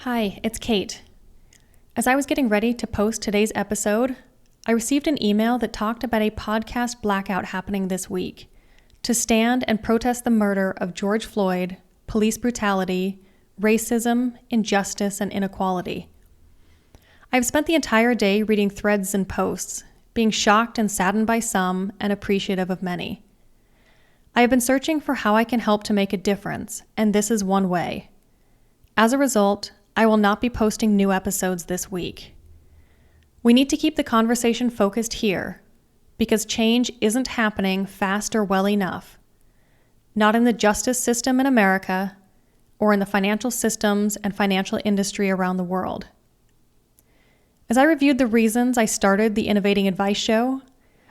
Hi, it's Kate. As I was getting ready to post today's episode, I received an email that talked about a podcast blackout happening this week to stand and protest the murder of George Floyd, police brutality, racism, injustice, and inequality. I've spent the entire day reading threads and posts, being shocked and saddened by some and appreciative of many. I have been searching for how I can help to make a difference, and this is one way. As a result, I will not be posting new episodes this week. We need to keep the conversation focused here, because change isn't happening fast or well enough. Not in the justice system in America, or in the financial systems and financial industry around the world. As I reviewed the reasons I started the Innovating Advice Show,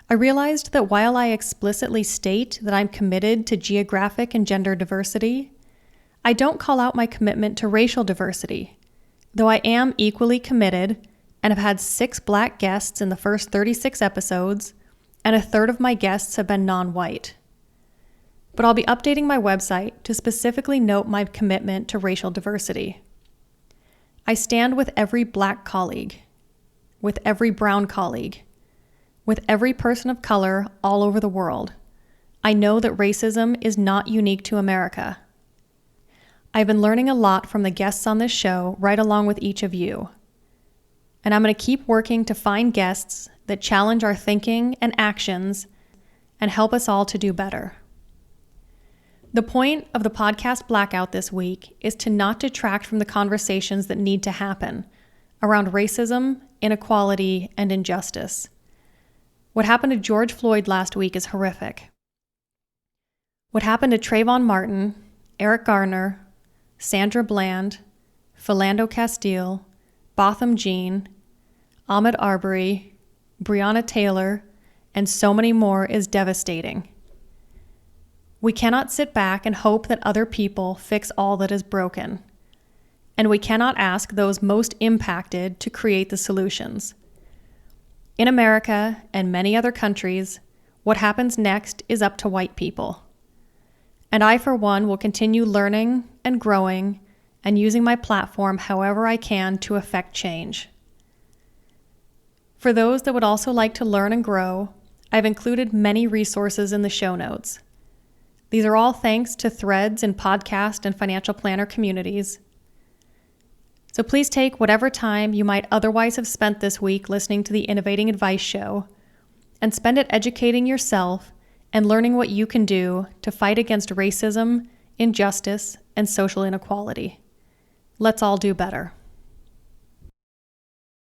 I realized that while I explicitly state that I'm committed to geographic and gender diversity, I don't call out my commitment to racial diversity, though I am equally committed and have had 6 Black guests in the first 36 episodes, and a third of my guests have been non-white. But I'll be updating my website to specifically note my commitment to racial diversity. I stand with every Black colleague, with every brown colleague, with every person of color all over the world. I know that racism is not unique to America. I've been learning a lot from the guests on this show right along with each of you. And I'm going to keep working to find guests that challenge our thinking and actions and help us all to do better. The point of the podcast blackout this week is to not detract from the conversations that need to happen around racism, inequality, and injustice. What happened to George Floyd last week is horrific. What happened to Trayvon Martin, Eric Garner, Sandra Bland, Philando Castile, Botham Jean, Ahmaud Arbery, Breonna Taylor, and so many more is devastating. We cannot sit back and hope that other people fix all that is broken. And we cannot ask those most impacted to create the solutions. In America and many other countries, what happens next is up to white people. And I, for one, will continue learning and growing and using my platform however I can to affect change. For those that would also like to learn and grow, I've included many resources in the show notes. These are all thanks to threads in podcast and financial planner communities. So please take whatever time you might otherwise have spent this week listening to the Innovating Advice Show and spend it educating yourself and learning what you can do to fight against racism, injustice, and social inequality. Let's all do better.